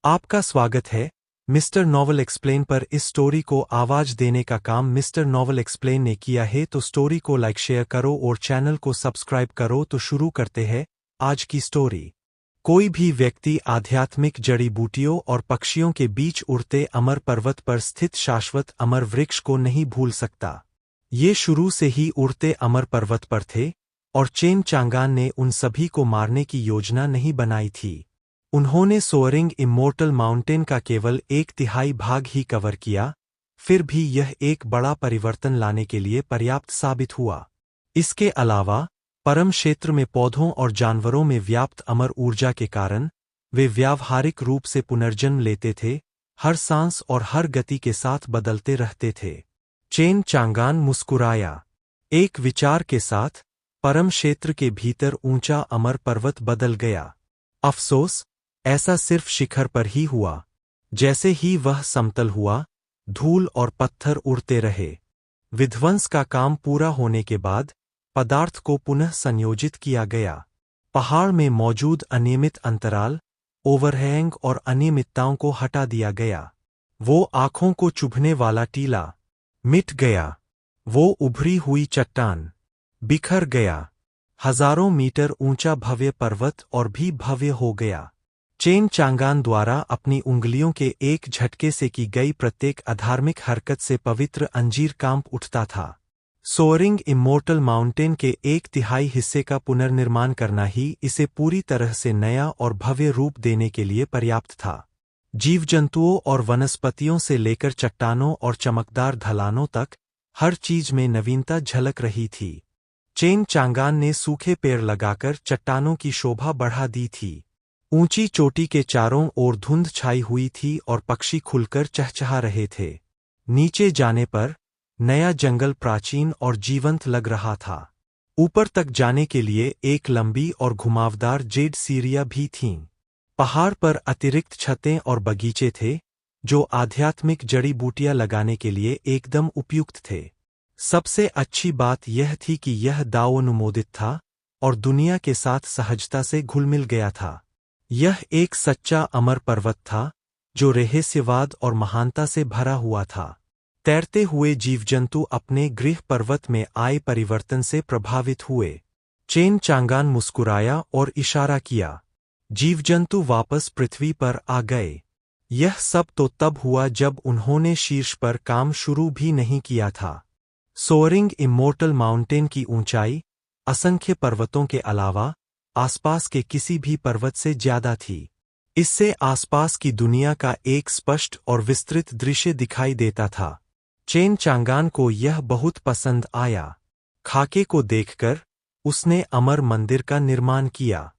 आपका स्वागत है मिस्टर नॉवल एक्सप्लेन पर। इस स्टोरी को आवाज देने का काम मिस्टर नॉवल एक्सप्लेन ने किया है, तो स्टोरी को लाइक शेयर करो और चैनल को सब्सक्राइब करो। तो शुरू करते हैं आज की स्टोरी। कोई भी व्यक्ति आध्यात्मिक जड़ी बूटियों और पक्षियों के बीच उड़ते अमर पर्वत पर स्थित शाश्वत अमर वृक्ष को नहीं भूल सकता। ये शुरू से ही उड़ते अमर पर्वत पर थे और चेन चांगान ने उन सभी को मारने की योजना नहीं बनाई थी। उन्होंने सोअरिंग इमोर्टल माउंटेन का केवल 1/3 भाग ही कवर किया, फिर भी यह एक बड़ा परिवर्तन लाने के लिए पर्याप्त साबित हुआ। इसके अलावा परम क्षेत्र में पौधों और जानवरों में व्याप्त अमर ऊर्जा के कारण वे व्यावहारिक रूप से पुनर्जन्म लेते थे, हर सांस और हर गति के साथ बदलते रहते थे। चेन चांगान मुस्कुराया। एक विचार के साथ परम क्षेत्र के भीतर ऊंचा अमर पर्वत बदल गया। अफसोस, ऐसा सिर्फ शिखर पर ही हुआ। जैसे ही वह समतल हुआ, धूल और पत्थर उड़ते रहे। विध्वंस का काम पूरा होने के बाद पदार्थ को पुनः संयोजित किया गया। पहाड़ में मौजूद अनियमित अंतराल, ओवरहैंग और अनियमितताओं को हटा दिया गया। वो आंखों को चुभने वाला टीला मिट गया। वो उभरी हुई चट्टान बिखर गया। हजारों मीटर ऊंचा भव्य पर्वत और भी भव्य हो गया। चेन चांगान द्वारा अपनी उंगलियों के एक झटके से की गई प्रत्येक अधार्मिक हरकत से पवित्र अंजीर कांप उठता था। सोअरिंग इमोर्टल माउंटेन के 1/3 हिस्से का पुनर्निर्माण करना ही इसे पूरी तरह से नया और भव्य रूप देने के लिए पर्याप्त था। जीवजंतुओं और वनस्पतियों से लेकर चट्टानों और चमकदार ढलानों तक हर चीज में नवीनता झलक रही थी। चेन चांगान ने सूखे पेड़ लगाकर चट्टानों की शोभा बढ़ा दी थी। ऊंची चोटी के चारों ओर धुंध छाई हुई थी और पक्षी खुलकर चहचहा रहे थे। नीचे जाने पर नया जंगल प्राचीन और जीवंत लग रहा था। ऊपर तक जाने के लिए एक लंबी और घुमावदार जेड सीढ़ियां भी थीं। पहाड़ पर अतिरिक्त छतें और बगीचे थे, जो आध्यात्मिक जड़ी बूटियां लगाने के लिए एकदम उपयुक्त थे। सबसे अच्छी बात यह थी कि यह दावोनुमोदित था और दुनिया के साथ सहजता से घुल-मिल गया था। यह एक सच्चा अमर पर्वत था, जो रहस्यवाद और महानता से भरा हुआ था। तैरते हुए जीवजंतु अपने गृह पर्वत में आए परिवर्तन से प्रभावित हुए। चेन चांगान मुस्कुराया और इशारा किया। जीवजंतु वापस पृथ्वी पर आ गए। यह सब तो तब हुआ जब उन्होंने शीर्ष पर काम शुरू भी नहीं किया था। सोअरिंग इमोर्टल माउंटेन की ऊंचाई असंख्य पर्वतों के अलावा आसपास के किसी भी पर्वत से ज्यादा थी। इससे आसपास की दुनिया का एक स्पष्ट और विस्तृत दृश्य दिखाई देता था। चेन चांगान को यह बहुत पसंद आया। खाके को देखकर उसने अमर मंदिर का निर्माण किया।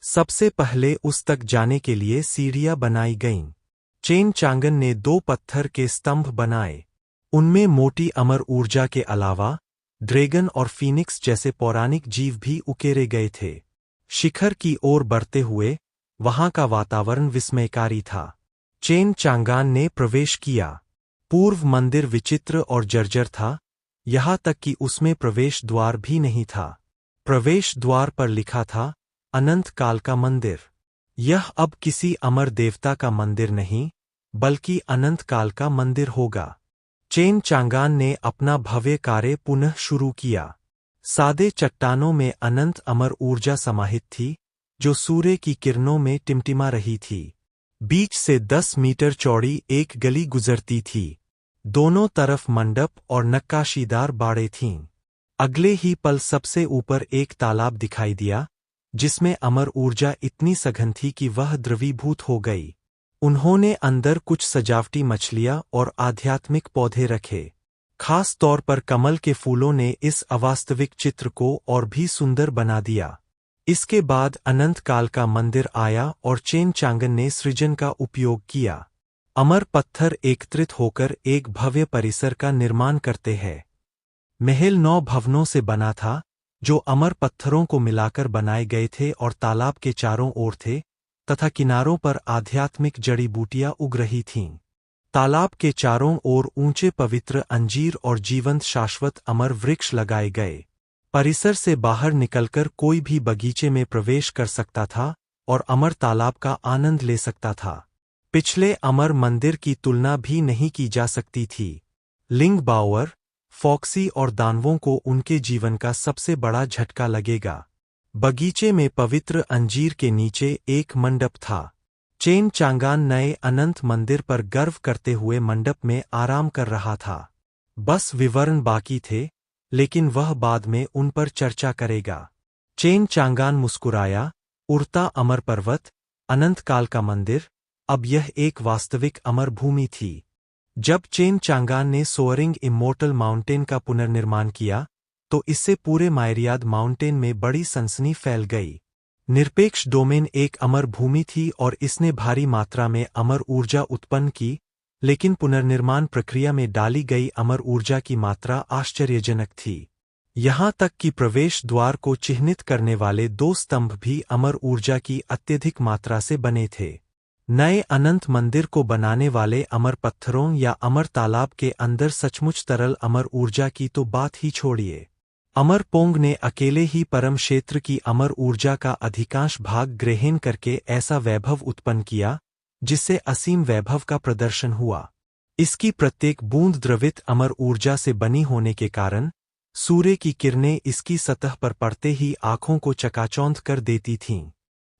सबसे पहले उस तक जाने के लिए सीढ़ियां बनाई गईं। चेन चांगन ने 2 पत्थर के स्तंभ बनाए। उनमें मोटी अमर ऊर्जा के अलावा ड्रैगन और फीनिक्स जैसे पौराणिक जीव भी उकेरे गए थे। शिखर की ओर बढ़ते हुए वहां का वातावरण विस्मयकारी था। चेन चांगान ने प्रवेश किया। पूर्व मंदिर विचित्र और जर्जर था, यहां तक कि उसमें प्रवेश द्वार भी नहीं था। प्रवेश द्वार पर लिखा था, अनंत काल का मंदिर। यह अब किसी अमर देवता का मंदिर नहीं, बल्कि अनंत काल का मंदिर होगा। चेन चांगान ने अपना भव्य कार्य पुनः शुरू किया। सादे चट्टानों में अनंत अमर ऊर्जा समाहित थी, जो सूर्य की किरणों में टिमटिमा रही थी। बीच से 10 मीटर चौड़ी एक गली गुजरती थी। दोनों तरफ मंडप और नक्काशीदार बाड़े थीं। अगले ही पल सबसे ऊपर एक तालाब दिखाई दिया, जिसमें अमर ऊर्जा इतनी सघन थी कि वह द्रवीभूत हो गई। उन्होंने अंदर कुछ सजावटी मछलियां और आध्यात्मिक पौधे रखे। खास तौर पर कमल के फूलों ने इस अवास्तविक चित्र को और भी सुंदर बना दिया। इसके बाद अनंत काल का मंदिर आया और चेन चांगन ने सृजन का उपयोग किया। अमर पत्थर एकत्रित होकर एक भव्य परिसर का निर्माण करते हैं। महल 9 भवनों से बना था, जो अमर पत्थरों को मिलाकर बनाए गए थे और तालाब के चारों ओर थे, तथा किनारों पर आध्यात्मिक जड़ी बूटियां उग रही थीं। तालाब के चारों ओर ऊंचे पवित्र अंजीर और जीवंत शाश्वत अमर वृक्ष लगाए गए। परिसर से बाहर निकलकर कोई भी बगीचे में प्रवेश कर सकता था और अमर तालाब का आनंद ले सकता था। पिछले अमर मंदिर की तुलना भी नहीं की जा सकती थी। लिंग बाओर, फॉक्सी और दानवों को उनके जीवन का सबसे बड़ा झटका लगेगा। बगीचे में पवित्र अंजीर के नीचे एक मंडप था। चेन चांगान नए अनंत मंदिर पर गर्व करते हुए मंडप में आराम कर रहा था। बस विवरण बाकी थे, लेकिन वह बाद में उन पर चर्चा करेगा। चेन चांगान मुस्कुराया, उड़ता अमर पर्वत, अनंत काल का मंदिर, अब यह एक वास्तविक अमर भूमि थी। जब चेन चांगान ने सोअरिंग इमोर्टल माउंटेन का पुनर्निर्माण किया, तो इससे पूरे मायरियाद माउंटेन में बड़ी सनसनी फैल गई। निरपेक्ष डोमेन एक अमर भूमि थी और इसने भारी मात्रा में अमर ऊर्जा उत्पन्न की, लेकिन पुनर्निर्माण प्रक्रिया में डाली गई अमर ऊर्जा की मात्रा आश्चर्यजनक थी। यहाँ तक कि प्रवेश द्वार को चिह्नित करने वाले 2 स्तंभ भी अमर ऊर्जा की अत्यधिक मात्रा से बने थे। नए अनंत मंदिर को बनाने वाले अमर पत्थरों या अमर तालाब के अंदर सचमुच तरल अमर ऊर्जा की तो बात ही छोड़िए। अमर पोंग ने अकेले ही परम क्षेत्र की अमर ऊर्जा का अधिकांश भाग ग्रहण करके ऐसा वैभव उत्पन्न किया, जिससे असीम वैभव का प्रदर्शन हुआ। इसकी प्रत्येक बूंद द्रवित अमर ऊर्जा से बनी होने के कारण सूर्य की किरणें इसकी सतह पर पड़ते ही आंखों को चकाचौंध कर देती थीं।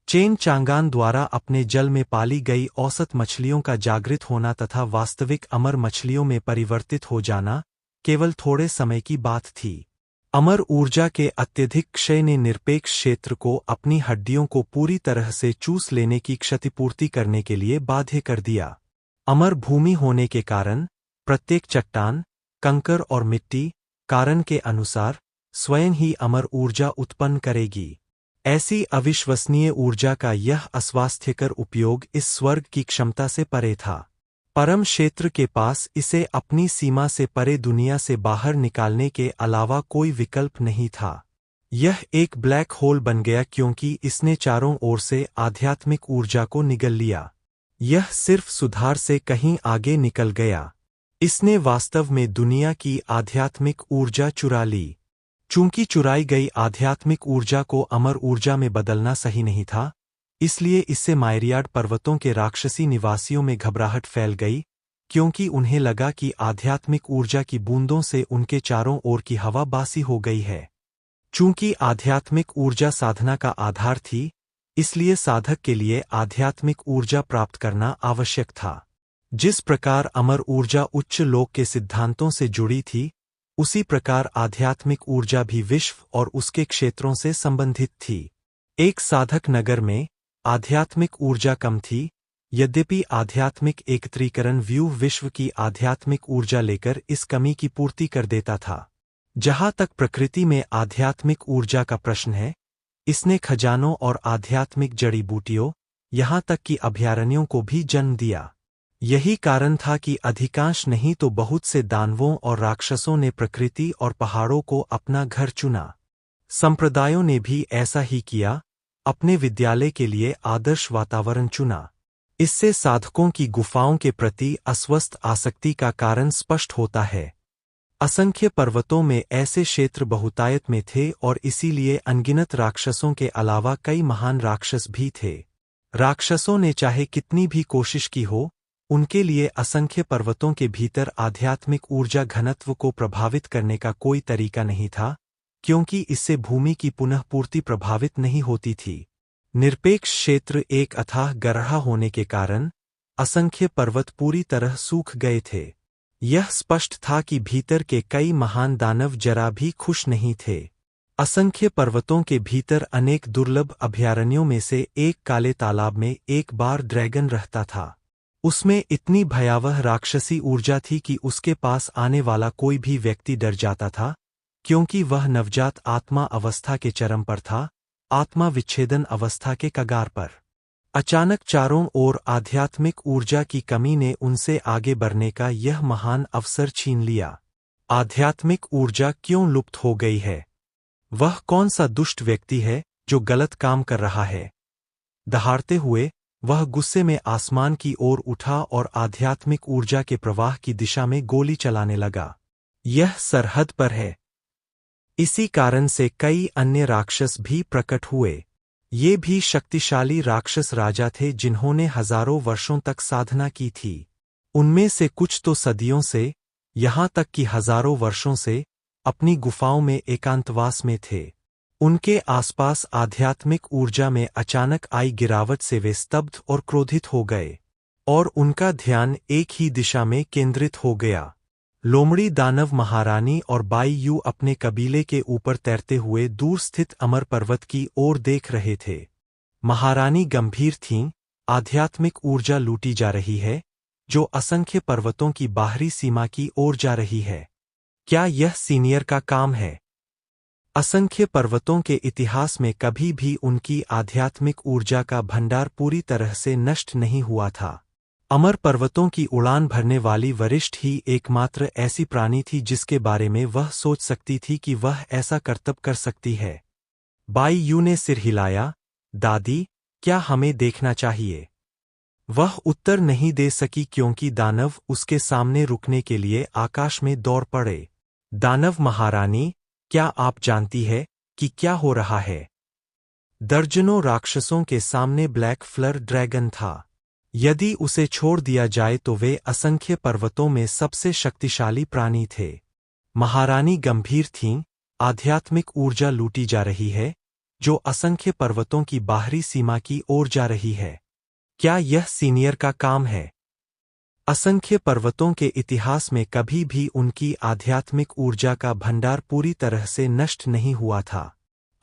चेन चांगान द्वारा अपने जल में पाली गई औसत मछलियों का जागृत होना तथा वास्तविक अमर मछलियों में परिवर्तित हो जाना केवल थोड़े समय की बात थी। अमर ऊर्जा के अत्यधिक क्षय ने निरपेक्ष क्षेत्र को अपनी हड्डियों को पूरी तरह से चूस लेने की क्षतिपूर्ति करने के लिए बाध्य कर दिया। अमर भूमि होने के कारण प्रत्येक चट्टान, कंकर और मिट्टी कारण के अनुसार स्वयं ही अमर ऊर्जा उत्पन्न करेगी। ऐसी अविश्वसनीय ऊर्जा का यह अस्वास्थ्यकर उपयोग इस स्वर्ग की क्षमता से परे था। परम क्षेत्र के पास इसे अपनी सीमा से परे दुनिया से बाहर निकालने के अलावा कोई विकल्प नहीं था। यह एक ब्लैक होल बन गया क्योंकि इसने चारों ओर से आध्यात्मिक ऊर्जा को निगल लिया। यह सिर्फ सुधार से कहीं आगे निकल गया। इसने वास्तव में दुनिया की आध्यात्मिक ऊर्जा चुरा ली। चूंकि चुराई गई आध्यात्मिक ऊर्जा को अमर ऊर्जा में बदलना सही नहीं था, इसलिए इससे मायरियाड पर्वतों के राक्षसी निवासियों में घबराहट फैल गई, क्योंकि उन्हें लगा कि आध्यात्मिक ऊर्जा की बूंदों से उनके चारों ओर की हवा बासी हो गई है। चूंकि आध्यात्मिक ऊर्जा साधना का आधार थी, इसलिए साधक के लिए आध्यात्मिक ऊर्जा प्राप्त करना आवश्यक था। जिस प्रकार अमर ऊर्जा उच्च लोक के सिद्धांतों से जुड़ी थी, उसी प्रकार आध्यात्मिक ऊर्जा भी विश्व और उसके क्षेत्रों से संबंधित थी। एक साधक नगर में आध्यात्मिक ऊर्जा कम थी, यद्यपि आध्यात्मिक एकत्रीकरण व्यूह विश्व की आध्यात्मिक ऊर्जा लेकर इस कमी की पूर्ति कर देता था। जहाँ तक प्रकृति में आध्यात्मिक ऊर्जा का प्रश्न है, इसने खजानों और आध्यात्मिक जड़ी बूटियों, यहाँ तक कि अभयारण्यों को भी जन्म दिया। यही कारण था कि अधिकांश नहीं तो बहुत से दानवों और राक्षसों ने प्रकृति और पहाड़ों को अपना घर चुना। संप्रदायों ने भी ऐसा ही किया, अपने विद्यालय के लिए आदर्श वातावरण चुना। इससे साधकों की गुफाओं के प्रति अस्वस्थ आसक्ति का कारण स्पष्ट होता है। असंख्य पर्वतों में ऐसे क्षेत्र बहुतायत में थे और इसीलिए अनगिनत राक्षसों के अलावा कई महान राक्षस भी थे। राक्षसों ने चाहे कितनी भी कोशिश की हो, उनके लिए असंख्य पर्वतों के भीतर आध्यात्मिक ऊर्जा घनत्व को प्रभावित करने का कोई तरीका नहीं था, क्योंकि इससे भूमि की पुनः पूर्ति प्रभावित नहीं होती थी। निरपेक्ष क्षेत्र एक अथाह गहरा होने के कारण असंख्य पर्वत पूरी तरह सूख गए थे। यह स्पष्ट था कि भीतर के कई महान दानव जरा भी खुश नहीं थे। असंख्य पर्वतों के भीतर अनेक दुर्लभ अभयारण्यों में से एक काले तालाब में एक बार ड्रैगन रहता था। उसमें इतनी भयावह राक्षसी ऊर्जा थी कि उसके पास आने वाला कोई भी व्यक्ति डर जाता था, क्योंकि वह नवजात आत्मा अवस्था के चरम पर था, आत्मा विच्छेदन अवस्था के कगार पर। अचानक चारों ओर आध्यात्मिक ऊर्जा की कमी ने उनसे आगे बढ़ने का यह महान अवसर छीन लिया। आध्यात्मिक ऊर्जा क्यों लुप्त हो गई है? वह कौन सा दुष्ट व्यक्ति है जो गलत काम कर रहा है? दहाड़ते हुए वह गुस्से में आसमान की ओर उठा और आध्यात्मिक ऊर्जा के प्रवाह की दिशा में गोली चलाने लगा। यह सरहद पर है। इसी कारण से कई अन्य राक्षस भी प्रकट हुए। ये भी शक्तिशाली राक्षस राजा थे जिन्होंने हजारों वर्षों तक साधना की थी। उनमें से कुछ तो सदियों से, यहाँ तक कि हजारों वर्षों से, अपनी गुफाओं में एकांतवास में थे। उनके आसपास आध्यात्मिक ऊर्जा में अचानक आई गिरावट से वे स्तब्ध और क्रोधित हो गए, और उनका ध्यान एक ही दिशा में केंद्रित हो गया। लोमड़ी दानव महारानी और बाई यू अपने कबीले के ऊपर तैरते हुए दूर स्थित अमर पर्वत की ओर देख रहे थे। महारानी गंभीर थीं, आध्यात्मिक ऊर्जा लूटी जा रही है, जो असंख्य पर्वतों की बाहरी सीमा की ओर जा रही है। क्या यह सीनियर का काम है? असंख्य पर्वतों के इतिहास में कभी भी उनकी आध्यात्मिक ऊर्जा का भंडार पूरी तरह से नष्ट नहीं हुआ था। अमर पर्वतों की उड़ान भरने वाली वरिष्ठ ही एकमात्र ऐसी प्राणी थी जिसके बारे में वह सोच सकती थी कि वह ऐसा कर्तव्य कर सकती है। बाई यू ने सिर हिलाया, दादी, क्या हमें देखना चाहिए? वह उत्तर नहीं दे सकी क्योंकि दानव उसके सामने रुकने के लिए आकाश में दौड़ पड़े। दानव महारानी, क्या आप जानती है कि क्या हो रहा है? दर्जनों राक्षसों के सामने ब्लैक फ्लर ड्रैगन था। यदि उसे छोड़ दिया जाए तो वे असंख्य पर्वतों में सबसे शक्तिशाली प्राणी थे। महारानी गंभीर थीं, आध्यात्मिक ऊर्जा लूटी जा रही है, जो असंख्य पर्वतों की बाहरी सीमा की ओर जा रही है। क्या यह सीनियर का काम है? असंख्य पर्वतों के इतिहास में कभी भी उनकी आध्यात्मिक ऊर्जा का भंडार पूरी तरह से नष्ट नहीं हुआ था।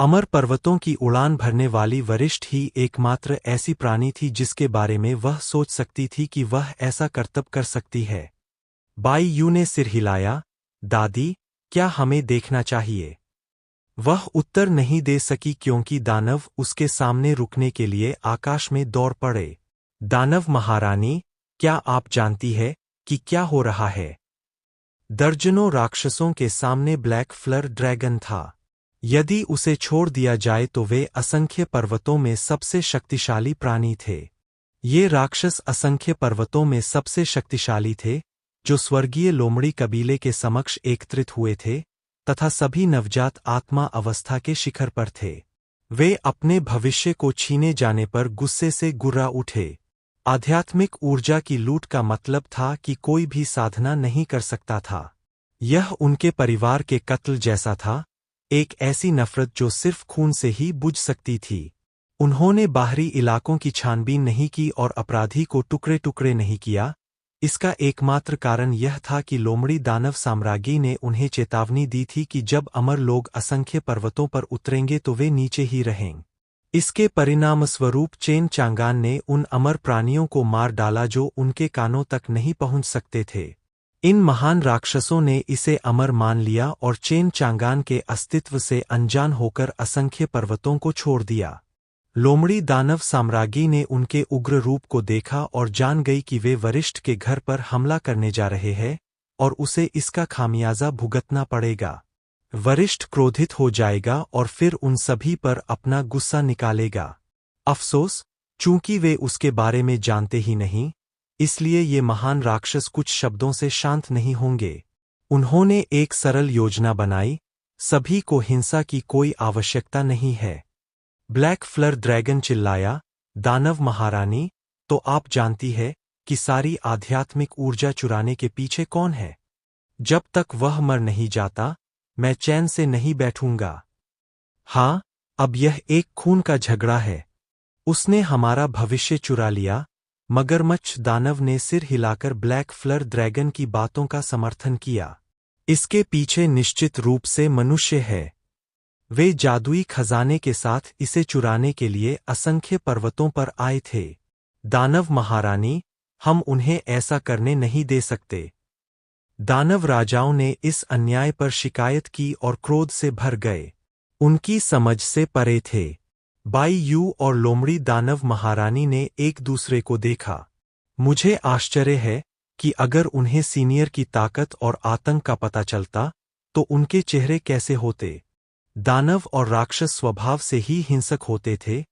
अमर पर्वतों की उड़ान भरने वाली वरिष्ठ ही एकमात्र ऐसी प्राणी थी जिसके बारे में वह सोच सकती थी कि वह ऐसा कर्तव्य कर सकती है। बाई यू ने सिर हिलाया, दादी, क्या हमें देखना चाहिए? वह उत्तर नहीं दे सकी क्योंकि दानव उसके सामने रुकने के लिए आकाश में दौड़ पड़े। दानव महारानी, क्या आप जानती है कि क्या हो रहा है? दर्जनों राक्षसों के सामने ब्लैक फ्लर ड्रैगन था। यदि उसे छोड़ दिया जाए तो वे असंख्य पर्वतों में सबसे शक्तिशाली प्राणी थे। ये राक्षस असंख्य पर्वतों में सबसे शक्तिशाली थे, जो स्वर्गीय लोमड़ी कबीले के समक्ष एकत्रित हुए थे, तथा सभी नवजात आत्मा अवस्था के शिखर पर थे। वे अपने भविष्य को छीने जाने पर गुस्से से गुर्रा उठे। आध्यात्मिक ऊर्जा की लूट का मतलब था कि कोई भी साधना नहीं कर सकता था। यह उनके परिवार के कत्ल जैसा था, एक ऐसी नफरत जो सिर्फ खून से ही बुझ सकती थी। उन्होंने बाहरी इलाकों की छानबीन नहीं की और अपराधी को टुकड़े टुकड़े नहीं किया। इसका एकमात्र कारण यह था कि लोमड़ी दानव साम्राज्ञी ने उन्हें चेतावनी दी थी कि जब अमर लोग असंख्य पर्वतों पर उतरेंगे तो वे नीचे ही रहेंगे। इसके परिणामस्वरूप चेन चांगान ने उन अमर प्राणियों को मार डाला जो उनके कानों तक नहीं पहुंच सकते थे। इन महान राक्षसों ने इसे अमर मान लिया और चेन चांगान के अस्तित्व से अनजान होकर असंख्य पर्वतों को छोड़ दिया। लोमड़ी दानव साम्राज्ञी ने उनके उग्र रूप को देखा और जान गई कि वे वरिष्ठ के घर पर हमला करने जा रहे हैं, और उसे इसका खामियाजा भुगतना पड़ेगा। वरिष्ठ क्रोधित हो जाएगा और फिर उन सभी पर अपना गुस्सा निकालेगा। अफसोस, चूंकि वे उसके बारे में जानते ही नहीं, इसलिए ये महान राक्षस कुछ शब्दों से शांत नहीं होंगे। उन्होंने एक सरल योजना बनाई, सभी को हिंसा की कोई आवश्यकता नहीं है। ब्लैक फ्लर ड्रैगन चिल्लाया, दानव महारानी, तो आप जानती है कि सारी आध्यात्मिक ऊर्जा चुराने के पीछे कौन है? जब तक वह मर नहीं जाता, मैं चैन से नहीं बैठूंगा। हाँ, अब यह एक खून का झगड़ा है। उसने हमारा भविष्य चुरा लिया। मगरमच्छ दानव ने सिर हिलाकर ब्लैक फ्लर ड्रैगन की बातों का समर्थन किया। इसके पीछे निश्चित रूप से मनुष्य है। वे जादुई खजाने के साथ इसे चुराने के लिए असंख्य पर्वतों पर आए थे। दानव महारानी, हम उन्हें ऐसा करने नहीं दे सकते। दानव राजाओं ने इस अन्याय पर शिकायत की और क्रोध से भर गए। उनकी समझ से परे थे। बाई यू और लोमड़ी दानव महारानी ने एक दूसरे को देखा। मुझे आश्चर्य है कि अगर उन्हें सीनियर की ताकत और आतंक का पता चलता, तो उनके चेहरे कैसे होते। दानव और राक्षस स्वभाव से ही हिंसक होते थे,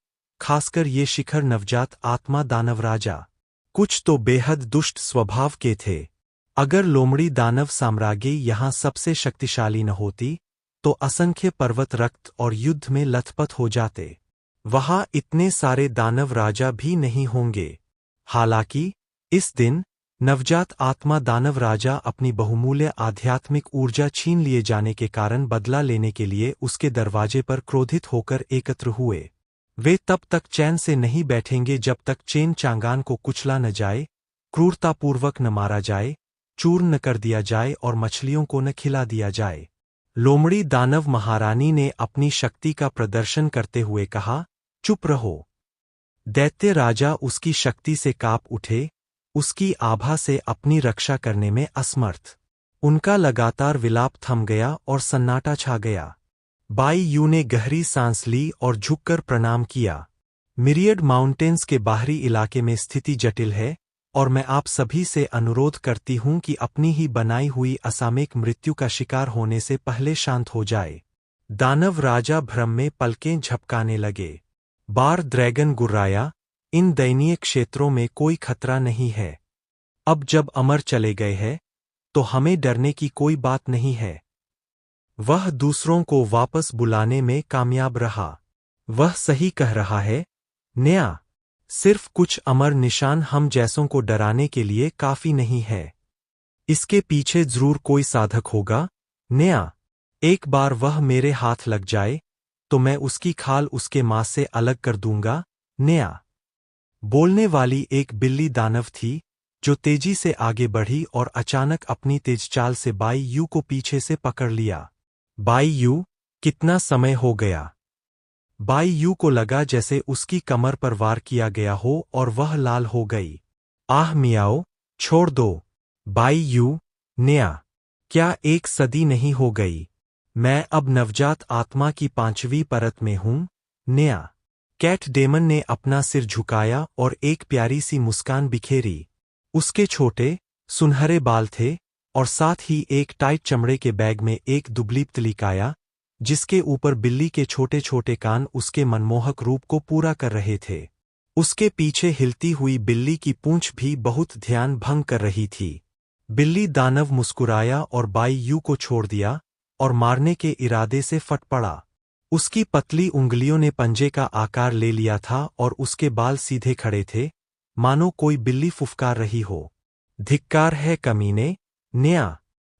खासकर ये शिखर नवजात आत्मा दानव राजा। कुछ तो बेहद दुष्ट स्वभाव के थे। अगर लोमड़ी दानव साम्राज्ञी यहाँ सबसे शक्तिशाली न होती, तो असंख्य पर्वत रक्त और युद्ध में लथपथ हो जाते। वहाँ इतने सारे दानव राजा भी नहीं होंगे। हालांकि इस दिन नवजात आत्मा दानव राजा अपनी बहुमूल्य आध्यात्मिक ऊर्जा छीन लिए जाने के कारण बदला लेने के लिए उसके दरवाजे पर क्रोधित होकर एकत्र हुए। वे तब तक चैन से नहीं बैठेंगे जब तक चेन चांगान को कुचला न जाए, क्रूरतापूर्वक न मारा जाए, चूर्ण न कर दिया जाए और मछलियों को न खिला दिया जाए। लोमड़ी दानव महारानी ने अपनी शक्ति का प्रदर्शन करते हुए कहा, चुप रहो। दैत्य राजा उसकी शक्ति से कांप उठे, उसकी आभा से अपनी रक्षा करने में असमर्थ। उनका लगातार विलाप थम गया और सन्नाटा छा गया। बाई यू ने गहरी सांस ली और झुककर प्रणाम किया। मिरियड माउंटेन्स के बाहरी इलाके में स्थिति जटिल है और मैं आप सभी से अनुरोध करती हूं कि अपनी ही बनाई हुई असामयिक मृत्यु का शिकार होने से पहले शांत हो जाए। दानव राजा भ्रम में पलकें झपकाने लगे। बार ड्रैगन गुर्राया, इन दयनीय क्षेत्रों में कोई खतरा नहीं है। अब जब अमर चले गए हैं तो हमें डरने की कोई बात नहीं है। वह दूसरों को वापस बुलाने में कामयाब रहा। वह सही कह रहा है, नया। सिर्फ कुछ अमर निशान हम जैसों को डराने के लिए काफी नहीं है। इसके पीछे जरूर कोई साधक होगा, नया। एक बार वह मेरे हाथ लग जाए तो मैं उसकी खाल उसके मांस से अलग कर दूंगा, नया। बोलने वाली एक बिल्ली दानव थी जो तेजी से आगे बढ़ी और अचानक अपनी तेज चाल से बाई यू को पीछे से पकड़ लिया। बाई यू, कितना समय हो गया? बाई यू को लगा जैसे उसकी कमर पर वार किया गया हो और वह लाल हो गई। आह मियाओ, छोड़ दो। बाई यू, नया। क्या 1 सदी नहीं हो गई? मैं अब नवजात आत्मा की 5वीं परत में हूं, नया। कैट डेमन ने अपना सिर झुकाया और एक प्यारी सी मुस्कान बिखेरी। उसके छोटे, सुनहरे बाल थे और साथ ही एक टाइट चमड़े के बैग में एक दुबली पतली काया, जिसके ऊपर बिल्ली के छोटे छोटे कान उसके मनमोहक रूप को पूरा कर रहे थे। उसके पीछे हिलती हुई बिल्ली की पूंछ भी बहुत ध्यान भंग कर रही थी। बिल्ली दानव मुस्कुराया और बाई यू को छोड़ दिया और मारने के इरादे से फट पड़ा। उसकी पतली उंगलियों ने पंजे का आकार ले लिया था और उसके बाल सीधे खड़े थे, मानो कोई बिल्ली फुफकार रही हो। धिक्कार है कमीने, नया।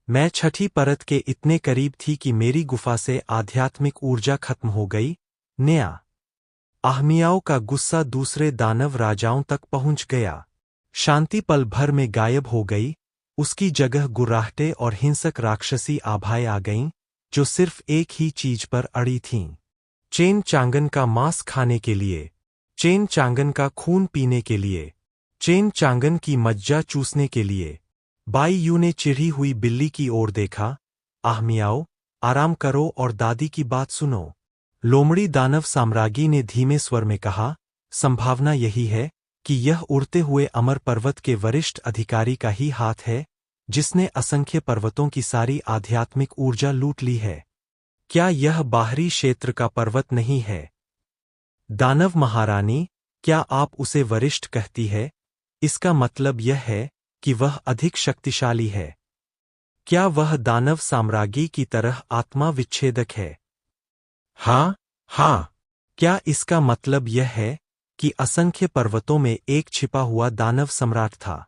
मैं 6ठी परत के इतने करीब थी कि मेरी गुफा से आध्यात्मिक ऊर्जा खत्म हो गई, नया। आहमियाओं का गुस्सा दूसरे दानव राजाओं तक पहुंच गया। शांति पल भर में गायब हो गई। उसकी जगह गुर्राहटे और हिंसक राक्षसी आभाएं आ गईं, जो सिर्फ एक ही चीज पर अड़ी थीं, चेन चांगन का मांस खाने के लिए, चेन चांगन का खून पीने के लिए, चेन चांगन की मज्जा चूसने के लिए। बाई यू ने चिढ़ी हुई बिल्ली की ओर देखा। आहमियाओ, आराम करो और दादी की बात सुनो। लोमड़ी दानव साम्राज्ञी ने धीमे स्वर में कहा, संभावना यही है कि यह उड़ते हुए अमर पर्वत के वरिष्ठ अधिकारी का ही हाथ है, जिसने असंख्य पर्वतों की सारी आध्यात्मिक ऊर्जा लूट ली है। क्या यह बाहरी क्षेत्र का पर्वत नहीं है? दानव महारानी, क्या आप उसे वरिष्ठ कहती है? इसका मतलब यह है कि वह अधिक शक्तिशाली है। क्या वह दानव साम्राज्ञी की तरह आत्मा विच्छेदक है? हाँ, हाँ। क्या इसका मतलब यह है कि असंख्य पर्वतों में एक छिपा हुआ दानव सम्राट था?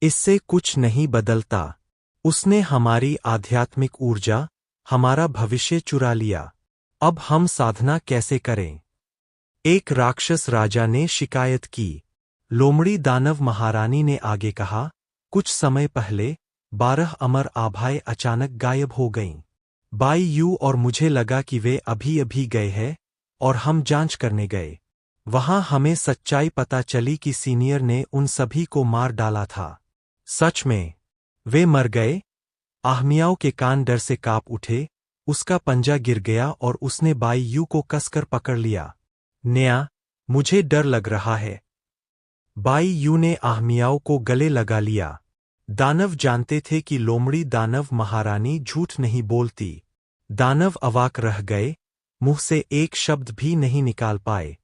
इससे कुछ नहीं बदलता। उसने हमारी आध्यात्मिक ऊर्जा, हमारा भविष्य चुरा लिया। अब हम साधना कैसे करें? एक राक्षस राजा ने शिकायत की। लोमड़ी दानव महारानी ने आगे कहा, कुछ समय पहले 12 अमर आभाएं अचानक गायब हो गईं। बाई यू और मुझे लगा कि वे अभी अभी गए हैं और हम जांच करने गए। वहां हमें सच्चाई पता चली कि सीनियर ने उन सभी को मार डाला था। सच में, वे मर गए? आहमियाओं के कान डर से कांप उठे। उसका पंजा गिर गया और उसने बाई यू को कसकर पकड़ लिया। नया, मुझे डर लग रहा है। बाई यू ने आहमियाओं को गले लगा लिया। दानव जानते थे कि लोमड़ी दानव महारानी झूठ नहीं बोलती। दानव अवाक रह गए, मुंह से एक शब्द भी नहीं निकाल पाए।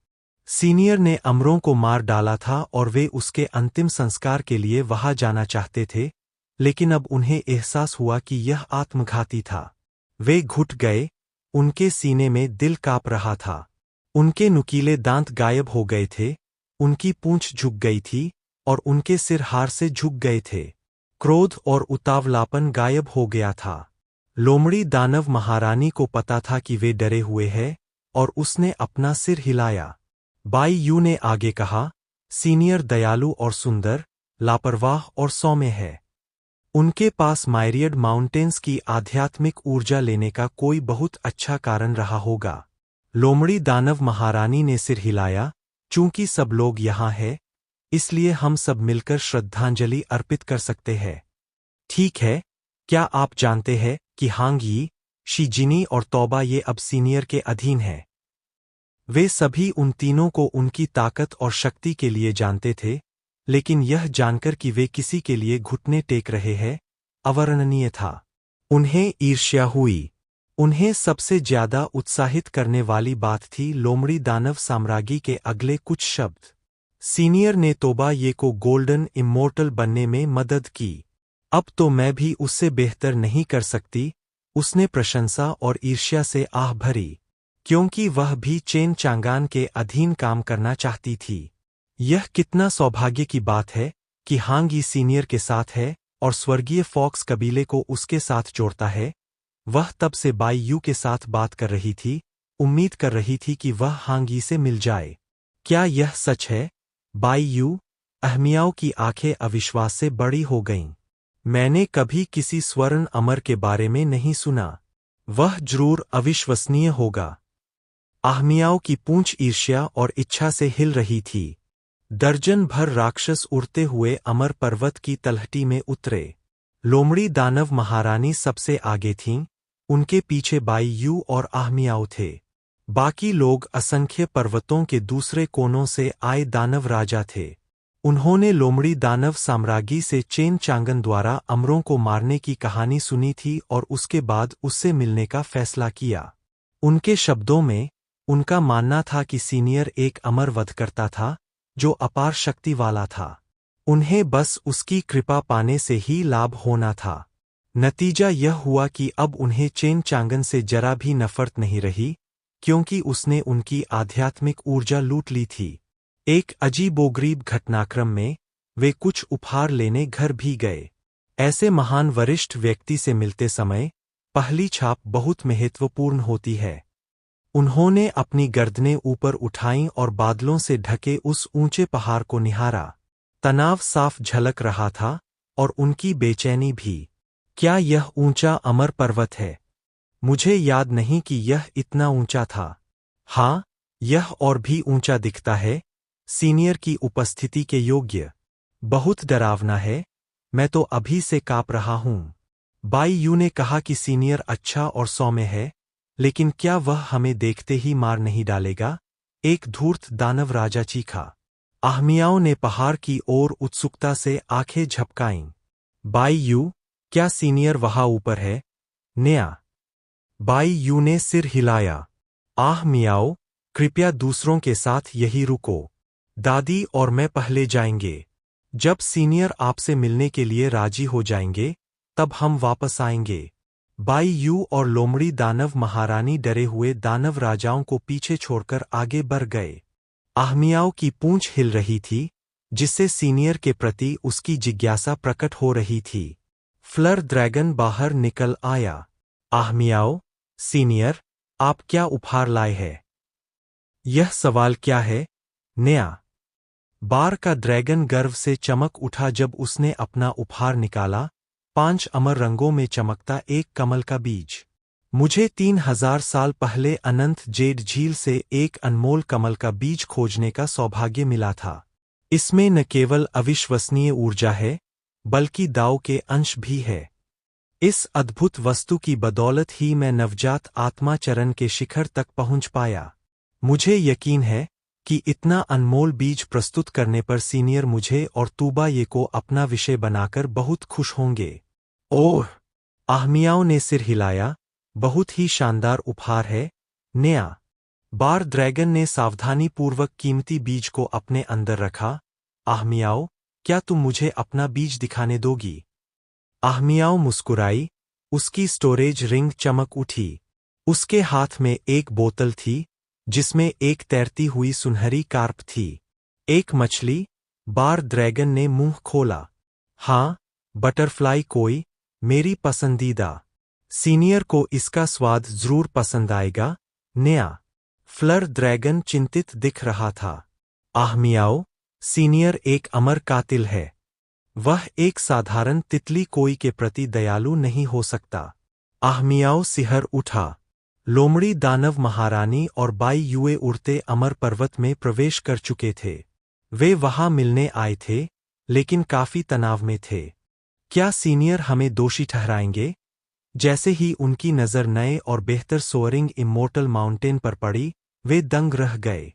सीनियर ने अमरों को मार डाला था और वे उसके अंतिम संस्कार के लिए वहां जाना चाहते थे, लेकिन अब उन्हें एहसास हुआ कि यह आत्मघाती था। वे घुट गए, उनके सीने में दिल कांप रहा था। उनके नुकीले दांत गायब हो गए थे, उनकी पूंछ झुक गई थी और उनके सिर हार से झुक गए थे। क्रोध और उतावलापन गायब हो गया था। लोमड़ी दानव महारानी को पता था कि वे डरे हुए हैं और उसने अपना सिर हिलाया। बाई यू ने आगे कहा, सीनियर दयालु और सुंदर, लापरवाह और सौम्य है। उनके पास मायरियड माउंटेन्स की आध्यात्मिक ऊर्जा लेने का कोई बहुत अच्छा कारण रहा होगा। लोमड़ी दानव महारानी ने सिर हिलाया, चूंकि सब लोग यहाँ हैं, इसलिए हम सब मिलकर श्रद्धांजलि अर्पित कर सकते हैं। ठीक है, क्या आप जानते हैं कि हांग यी, शी और तौबा ये अब सीनियर के अधीन हैं? वे सभी उन तीनों को उनकी ताकत और शक्ति के लिए जानते थे, लेकिन यह जानकर कि वे किसी के लिए घुटने टेक रहे हैं, अवर्णनीय था। उन्हें ईर्ष्या हुई। उन्हें सबसे ज्यादा उत्साहित करने वाली बात थी लोमड़ी दानव साम्राज्य के अगले कुछ शब्द। सीनियर ने तोबा ये को गोल्डन इमोर्टल बनने में मदद की। अब तो मैं भी उससे बेहतर नहीं कर सकती, उसने प्रशंसा और ईर्ष्या से आह भरी, क्योंकि वह भी चेन चांगान के अधीन काम करना चाहती थी। यह कितना सौभाग्य की बात है कि हांग यी सीनियर के साथ है और स्वर्गीय फॉक्स कबीले को उसके साथ जोड़ता है। वह तब से बाई यू के साथ बात कर रही थी, उम्मीद कर रही थी कि वह हांग यी से मिल जाए। क्या यह सच है? बाई यू, अहमियाओं की आंखें अविश्वास से बड़ी हो गईं। मैंने कभी किसी स्वर्ण अमर के बारे में नहीं सुना। वह जरूर अविश्वसनीय होगा। आहमियाओं की पूंछ ईर्ष्या और इच्छा से हिल रही थी। दर्जन भर राक्षस उड़ते हुए अमर पर्वत की तलहटी में उतरे। लोमड़ी दानव महारानी सबसे आगे थीं, उनके पीछे बाई यू और आहमियाओं थे। बाकी लोग असंख्य पर्वतों के दूसरे कोनों से आए दानव राजा थे। उन्होंने लोमड़ी दानव साम्राज्य से चेन चांगन द्वारा अमरों को मारने की कहानी सुनी थी और उसके बाद उससे मिलने का फैसला किया। उनके शब्दों में, उनका मानना था कि सीनियर एक अमर वधकर्ता था, जो अपार शक्ति वाला था। उन्हें बस उसकी कृपा पाने से ही लाभ होना था। नतीजा यह हुआ कि अब उन्हें चेन चांगन से जरा भी नफरत नहीं रही, क्योंकि उसने उनकी आध्यात्मिक ऊर्जा लूट ली थी। एक अजीबोगरीब घटनाक्रम में, वे कुछ उपहार लेने घर भी गए। ऐसे महान वरिष्ठ व्यक्ति से मिलते समय, पहली छाप बहुत महत्वपूर्ण होती है। उन्होंने अपनी गर्दनें ऊपर उठाईं और बादलों से ढके उस ऊंचे पहाड़ को निहारा। तनाव साफ झलक रहा था, और उनकी बेचैनी भी। क्या यह ऊंचा अमर पर्वत है? मुझे याद नहीं कि यह इतना ऊंचा था। हाँ, यह और भी ऊंचा दिखता है, सीनियर की उपस्थिति के योग्य। बहुत डरावना है, मैं तो अभी से कांप रहा हूं। बाई यू ने कहा कि सीनियर अच्छा और सौम्य है, लेकिन क्या वह हमें देखते ही मार नहीं डालेगा? एक धूर्त दानव राजा चीखा। आहमियाओं ने पहाड़ की ओर उत्सुकता से आंखें झपकाईं। बाई यू, क्या सीनियर वहां ऊपर है? नया। बाई यू ने सिर हिलाया। आह मियाओ, कृपया दूसरों के साथ यही रुको। दादी और मैं पहले जाएंगे। जब सीनियर आपसे मिलने के लिए राजी हो जाएंगे, तब हम वापस आएंगे। बाई यू और लोमड़ी दानव महारानी डरे हुए दानव राजाओं को पीछे छोड़कर आगे बढ़ गए। आहमियाओं की पूंछ हिल रही थी, जिससे सीनियर के प्रति उसकी जिज्ञासा प्रकट हो रही थी। फ्लर ड्रैगन बाहर निकल आया। आहमियाओ, सीनियर, आप क्या उपहार लाए हैं? यह सवाल क्या है? नया। बार का ड्रैगन गर्व से चमक उठा जब उसने अपना उपहार निकाला, 5 अमर रंगों में चमकता एक कमल का बीज। मुझे 3000 साल पहले अनंत जेड झील से एक अनमोल कमल का बीज खोजने का सौभाग्य मिला था। इसमें न केवल अविश्वसनीय ऊर्जा है, बल्कि दाव के अंश भी है। इस अद्भुत वस्तु की बदौलत ही मैं नवजात आत्मा चरण के शिखर तक पहुंच पाया। मुझे यकीन है कि इतना अनमोल बीज प्रस्तुत करने पर सीनियर मुझे और तूबा ये को अपना विषय बनाकर बहुत खुश होंगे। ओह! आहमियाओं ने सिर हिलाया, बहुत ही शानदार उपहार है, नया। बार ड्रैगन ने सावधानीपूर्वक कीमती बीज को अपने अंदर रखा। आहमियाओ, क्या तुम मुझे अपना बीज दिखाने दोगी? आहमियाओ मुस्कुराई, उसकी स्टोरेज रिंग चमक उठी। उसके हाथ में एक बोतल थी, जिसमें एक तैरती हुई सुनहरी कार्प थी। एक मछली। बार ड्रैगन ने मुंह खोला। हाँ, बटरफ्लाई कोई, मेरी पसंदीदा। सीनियर को इसका स्वाद जरूर पसंद आएगा। नया। फ्लर ड्रैगन चिंतित दिख रहा था। आह मियाओ, सीनियर एक अमर कातिल है। वह एक साधारण तितली कोई के प्रति दयालु नहीं हो सकता। आह मियाओ सिहर उठा। लोमड़ी दानव महारानी और बाई युए उड़ते अमर पर्वत में प्रवेश कर चुके थे। वे वहां मिलने आए थे, लेकिन काफी तनाव में थे। क्या सीनियर हमें दोषी ठहराएंगे? जैसे ही उनकी नजर नए और बेहतर सोअरिंग इमोर्टल माउंटेन पर पड़ी, वे दंग रह गए।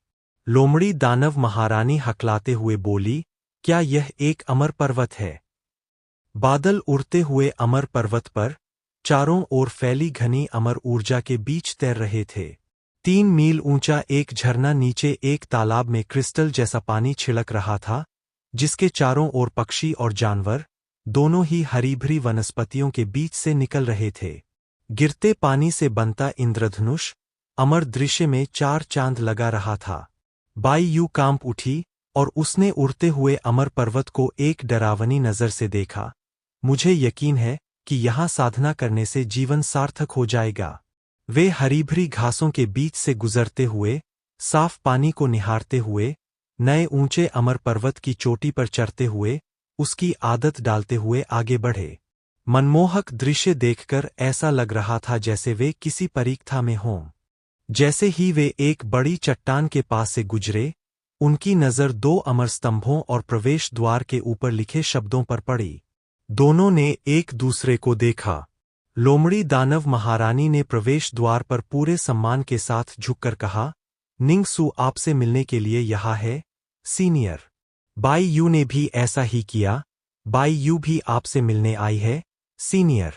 लोमड़ी दानव महारानी हकलाते हुए बोली, क्या यह एक अमर पर्वत है? बादल उड़ते हुए अमर पर्वत पर चारों ओर फैली घनी अमर ऊर्जा के बीच तैर रहे थे। 3 मील ऊंचा एक झरना नीचे एक तालाब में क्रिस्टल जैसा पानी छिड़क रहा था, जिसके चारों ओर पक्षी और जानवर दोनों ही हरी भरी वनस्पतियों के बीच से निकल रहे थे। गिरते पानी से बनता इंद्रधनुष अमर दृश्य में 4 चांद लगा रहा था। बाई यू कांप उठी और उसने उड़ते हुए अमर पर्वत को एक डरावनी नजर से देखा। मुझे यकीन है कि यहाँ साधना करने से जीवन सार्थक हो जाएगा। वे हरी भरी घासों के बीच से गुजरते हुए, साफ पानी को निहारते हुए, नए ऊंचे अमर पर्वत की चोटी पर चढ़ते हुए, उसकी आदत डालते हुए आगे बढ़े। मनमोहक दृश्य देखकर ऐसा लग रहा था जैसे वे किसी परीक्षा में हों। जैसे ही वे एक बड़ी चट्टान के पास से गुजरे, उनकी नजर 2 अमर स्तंभों और प्रवेश द्वार के ऊपर लिखे शब्दों पर पड़ी। दोनों ने एक दूसरे को देखा। लोमड़ी दानव महारानी ने प्रवेश द्वार पर पूरे सम्मान के साथ झुककर कहा, निंगसू आपसे मिलने के लिए यहाँ है, सीनियर। बाई यू ने भी ऐसा ही किया। बाई यू भी आपसे मिलने आई है, सीनियर।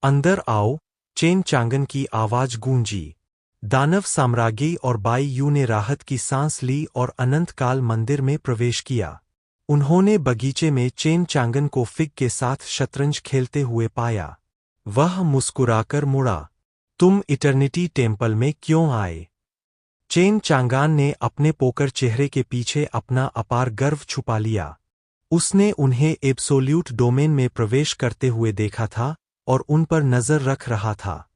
अंदर आओ, चेन चांगन की आवाज गूंजी। दानव साम्राज्ञी और बाई यू ने राहत की सांस ली और अनंतकाल मंदिर में प्रवेश किया। उन्होंने बगीचे में चेन चांगन को फिग के साथ शतरंज खेलते हुए पाया। वह मुस्कुराकर मुड़ा। तुम इटर्निटी टेम्पल में क्यों आए? चेन चांगान ने अपने पोकर चेहरे के पीछे अपना अपार गर्व छुपा लिया। उसने उन्हें एब्सोल्यूट डोमेन में प्रवेश करते हुए देखा था और उन पर नजर रख रहा था।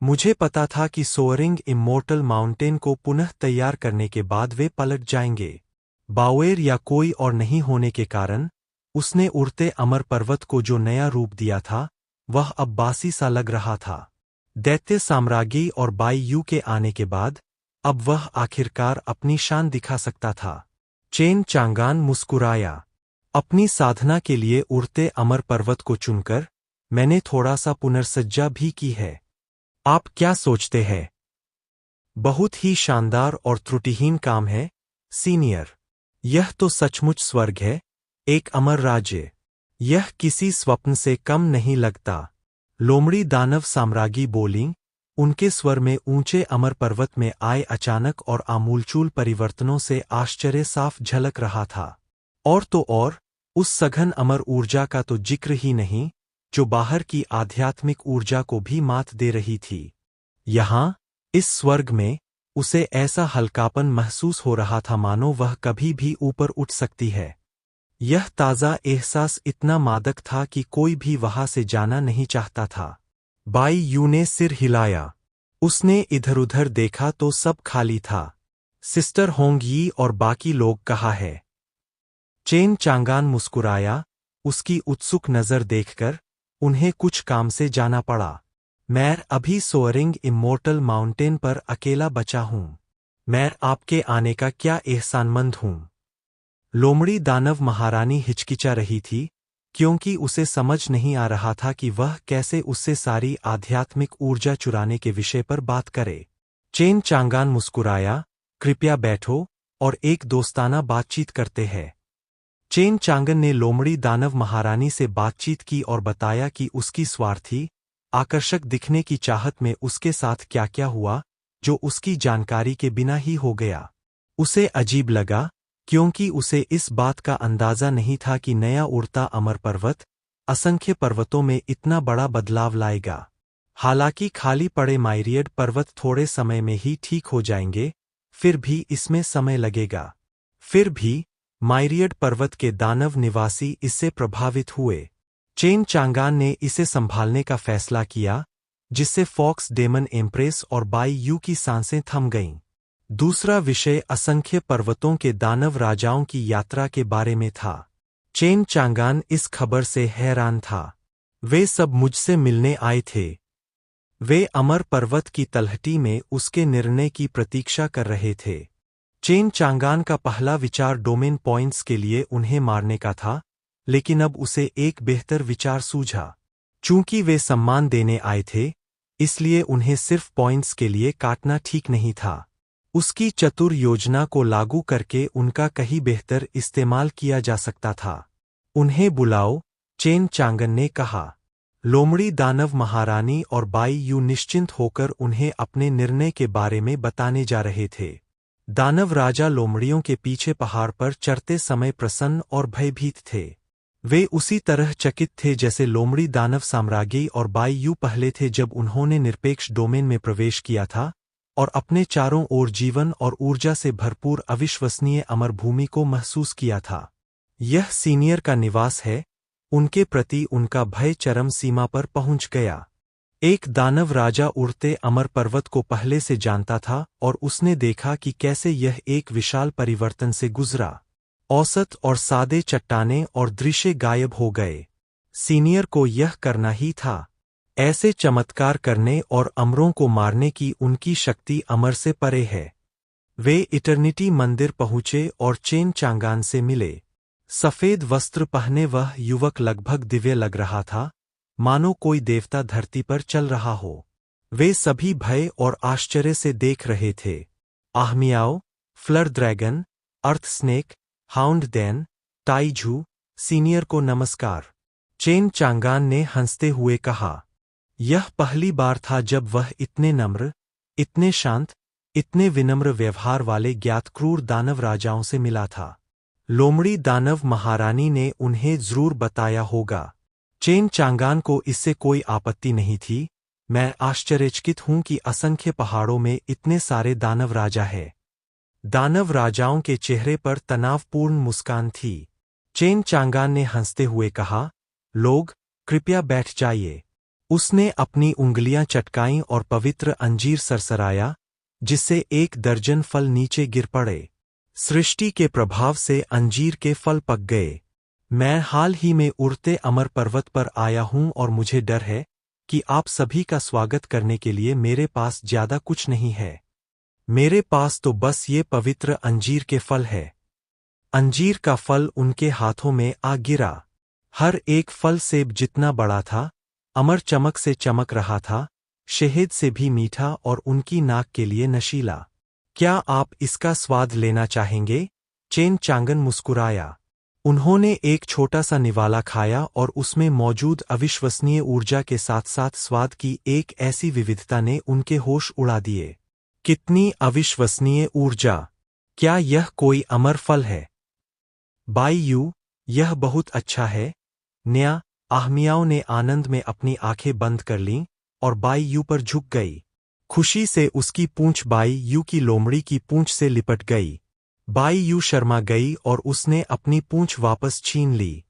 मुझे पता था कि सोअरिंग इमोर्टल माउंटेन को पुनः तैयार करने के बाद वे पलट जाएंगे। बावेर या कोई और नहीं होने के कारण उसने उड़ते अमर पर्वत को जो नया रूप दिया था, वह अब बासी सा लग रहा था। दैत्य साम्राज्ञी और बाई यू के आने के बाद अब वह आखिरकार अपनी शान दिखा सकता था। चेन चांगान मुस्कुराया। अपनी साधना के लिए उड़ते अमर पर्वत को चुनकर मैंने थोड़ा सा पुनर्सज्जा भी की है। आप क्या सोचते हैं? बहुत ही शानदार और त्रुटिहीन काम है, सीनियर। यह तो सचमुच स्वर्ग है, एक अमर राज्य। यह किसी स्वप्न से कम नहीं लगता। लोमड़ी दानव साम्राज्ञी बोली, उनके स्वर में ऊंचे अमर पर्वत में आए अचानक और आमूलचूल परिवर्तनों से आश्चर्य साफ झलक रहा था। और तो और, उस सघन अमर ऊर्जा का तो जिक्र ही नहीं, जो बाहर की आध्यात्मिक ऊर्जा को भी मात दे रही थी। यहाँ, इस स्वर्ग में, उसे ऐसा हल्कापन महसूस हो रहा था मानो वह कभी भी ऊपर उठ सकती है। यह ताज़ा एहसास इतना मादक था कि कोई भी वहां से जाना नहीं चाहता था। बाई यू ने सिर हिलाया। उसने इधर-उधर देखा तो सब खाली था। सिस्टर होंग यी और बाकी लोग कहाँ है? चेन चांगान मुस्कुराया। उसकी उत्सुक नजर देखकर उन्हें कुछ काम से जाना पड़ा। मैं अभी सोअरिंग इमोर्टल माउंटेन पर अकेला बचा हूं। मैं आपके आने का क्या एहसानमंद हूं। लोमड़ी दानव महारानी हिचकिचा रही थी, क्योंकि उसे समझ नहीं आ रहा था कि वह कैसे उससे सारी आध्यात्मिक ऊर्जा चुराने के विषय पर बात करे। चेन चांगान मुस्कुराया, कृपया बैठो और एक दोस्ताना बातचीत करते हैं। चेन चांगन ने लोमड़ी दानव महारानी से बातचीत की और बताया कि उसकी स्वार्थी, आकर्षक दिखने की चाहत में उसके साथ क्या-क्या हुआ, जो उसकी जानकारी के बिना ही हो गया। उसे अजीब लगा, क्योंकि उसे इस बात का अंदाजा नहीं था कि नया उड़ता अमर पर्वत असंख्य पर्वतों में इतना बड़ा बदलाव लाएगा। हालांकि खाली पड़े माइरियड पर्वत थोड़े समय में ही ठीक हो जाएंगे, फिर भी इसमें समय लगेगा। फिर भी माइरियड पर्वत के दानव निवासी इससे प्रभावित हुए। चेन चांगान ने इसे संभालने का फैसला किया, जिससे फॉक्स डेमन एम्प्रेस और बाई यू की सांसें थम गईं। दूसरा विषय असंख्य पर्वतों के दानव राजाओं की यात्रा के बारे में था। चेन चांगान इस खबर से हैरान था। वे सब मुझसे मिलने आए थे। वे अमर पर्वत की तलहटी में उसके निर्णय की प्रतीक्षा कर रहे थे। चेन चांगान का पहला विचार डोमेन पॉइंट्स के लिए उन्हें मारने का था, लेकिन अब उसे एक बेहतर विचार सूझा। चूंकि वे सम्मान देने आए थे, इसलिए उन्हें सिर्फ पॉइंट्स के लिए काटना ठीक नहीं था। उसकी चतुर योजना को लागू करके उनका कहीं बेहतर इस्तेमाल किया जा सकता था। उन्हें बुलाओ, चेन चांगन ने कहा। लोमड़ी दानव महारानी और बाई यू निश्चिंत होकर उन्हें अपने निर्णय के बारे में बताने जा रहे थे। दानव राजा लोमड़ियों के पीछे पहाड़ पर चढ़ते समय प्रसन्न और भयभीत थे। वे उसी तरह चकित थे जैसे लोमड़ी दानव साम्राज्ञी और बाई यू पहले थे जब उन्होंने निरपेक्ष डोमेन में प्रवेश किया था और अपने चारों ओर जीवन और ऊर्जा से भरपूर अविश्वसनीय अमर भूमि को महसूस किया था। यह सीनियर का निवास है। उनके प्रति उनका भय चरम सीमा पर पहुंच गया। एक दानव राजा उड़ते अमर पर्वत को पहले से जानता था और उसने देखा कि कैसे यह एक विशाल परिवर्तन से गुजरा। औसत और सादे चट्टानें और दृश्य गायब हो गए। सीनियर को यह करना ही था। ऐसे चमत्कार करने और अमरों को मारने की उनकी शक्ति अमर से परे है। वे इटर्निटी मंदिर पहुंचे और चेन चांगान से मिले। सफेद वस्त्र पहने वह युवक लगभग दिव्य लग रहा था, मानो कोई देवता धरती पर चल रहा हो। वे सभी भय और आश्चर्य से देख रहे थे। आहमियाओ, फ्लर ड्रैगन, अर्थ स्नेक, हाउंड डैन, टाइजू, सीनियर को नमस्कार। चेन चांगान ने हंसते हुए कहा। यह पहली बार था जब वह इतने नम्र, इतने शांत, इतने विनम्र व्यवहार वाले ज्ञात क्रूर दानव राजाओं से मिला था। लोमड़ी दानव महारानी ने उन्हें जरूर बताया होगा। चेन चांगान को इससे कोई आपत्ति नहीं थी। मैं आश्चर्यचकित हूं कि असंख्य पहाड़ों में इतने सारे दानव राजा हैं। दानव राजाओं के चेहरे पर तनावपूर्ण मुस्कान थी। चेन चांगान ने हंसते हुए कहा, लोग, कृपया बैठ जाइए। उसने अपनी उंगलियां चटकाईं और पवित्र अंजीर सरसराया, जिससे 1 दर्जन फल नीचे गिर पड़े। सृष्टि के प्रभाव से अंजीर के फल पक गए। मैं हाल ही में उड़ते अमर पर्वत पर आया हूं और मुझे डर है कि आप सभी का स्वागत करने के लिए मेरे पास ज्यादा कुछ नहीं है। मेरे पास तो बस ये पवित्र अंजीर के फल है। अंजीर का फल उनके हाथों में आ गिरा। हर एक फल सेब जितना बड़ा था, अमर चमक से चमक रहा था, शहद से भी मीठा और उनकी नाक के लिए नशीला। क्या आप इसका स्वाद लेना चाहेंगे? चेन चांगन मुस्कुराया। उन्होंने एक छोटा सा निवाला खाया और उसमें मौजूद अविश्वसनीय ऊर्जा के साथ साथ स्वाद की एक ऐसी विविधता ने उनके होश उड़ा दिए। कितनी अविश्वसनीय ऊर्जा! क्या यह कोई अमर फल है? बाई यू, यह बहुत अच्छा है। न्या, आहमियाओं ने आनंद में अपनी आंखें बंद कर लीं और बाई यू पर झुक गई। खुशी से उसकी पूंछ बाई यू की लोमड़ी की पूंछ से लिपट गई। बाई यू शर्मा गई और उसने अपनी पूंछ वापस छीन ली।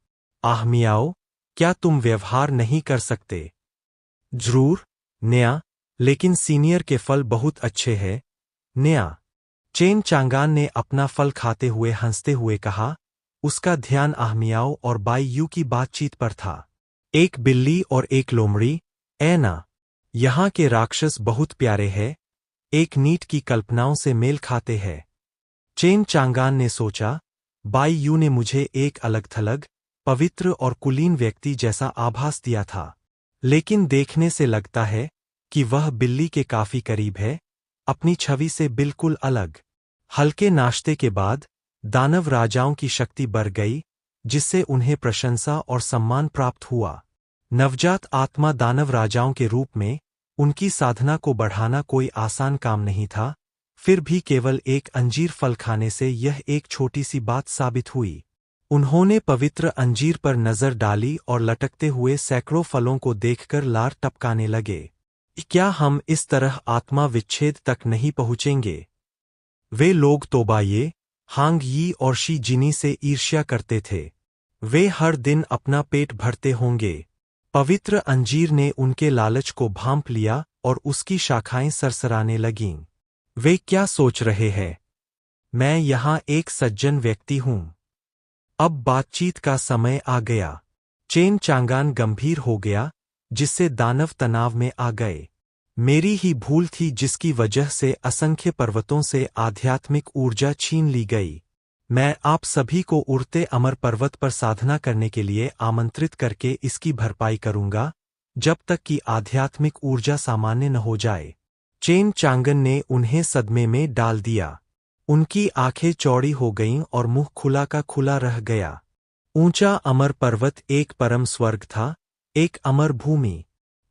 आहमियाओ, क्या तुम व्यवहार नहीं कर सकते? जरूर, न्या, लेकिन सीनियर के फल बहुत अच्छे हैं। न्या, चेन चांगान ने अपना फल खाते हुए हंसते हुए कहा। उसका ध्यान आहमियाओ और बाई यू की बातचीत पर था। एक बिल्ली और एक लोमड़ी, ऐना, यहाँ के राक्षस बहुत प्यारे हैं, एक नीट की कल्पनाओं से मेल खाते हैं। चेन चांगान ने सोचा, बाई यू ने मुझे एक अलग थलग, पवित्र और कुलीन व्यक्ति जैसा आभास दिया था, लेकिन देखने से लगता है कि वह बिल्ली के काफी करीब है, अपनी छवि से बिल्कुल अलग। हल्के नाश्ते के बाद दानव राजाओं की शक्ति बढ़ गई, जिससे उन्हें प्रशंसा और सम्मान प्राप्त हुआ। नवजात आत्मा दानव राजाओं के रूप में उनकी साधना को बढ़ाना कोई आसान काम नहीं था। फिर भी केवल एक अंजीर फल खाने से यह एक छोटी सी बात साबित हुई। उन्होंने पवित्र अंजीर पर नजर डाली और लटकते हुए सैकड़ों फलों को देखकर लार टपकाने लगे। क्या हम इस तरह आत्मा विच्छेद तक नहीं पहुँचेंगे? वे लोग तोबा ये, हांग यी और शी जिनी से ईर्ष्या करते थे। वे हर दिन अपना पेट भरते होंगे। पवित्र अंजीर ने उनके लालच को भांप लिया और उसकी शाखाएं सरसराने लगीं। वे क्या सोच रहे हैं? मैं यहाँ एक सज्जन व्यक्ति हूँ। अब बातचीत का समय आ गया। चेन चांगान गंभीर हो गया, जिससे दानव तनाव में आ गए। मेरी ही भूल थी जिसकी वजह से असंख्य पर्वतों से आध्यात्मिक ऊर्जा छीन ली गई। मैं आप सभी को उड़ते अमर पर्वत पर साधना करने के लिए आमंत्रित करके इसकी भरपाई करूंगा, जब तक कि आध्यात्मिक ऊर्जा सामान्य न हो जाए। चेन चांगन ने उन्हें सदमे में डाल दिया। उनकी आंखें चौड़ी हो गईं और मुंह खुला का खुला रह गया। ऊंचा अमर पर्वत एक परम स्वर्ग था, एक अमर भूमि।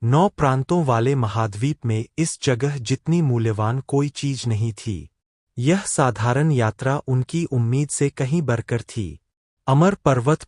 9 प्रांतों वाले महाद्वीप में इस जगह जितनी मूल्यवान कोई चीज नहीं थी। यह साधारण यात्रा उनकी उम्मीद से कहीं बढ़कर थी। अमर पर्वत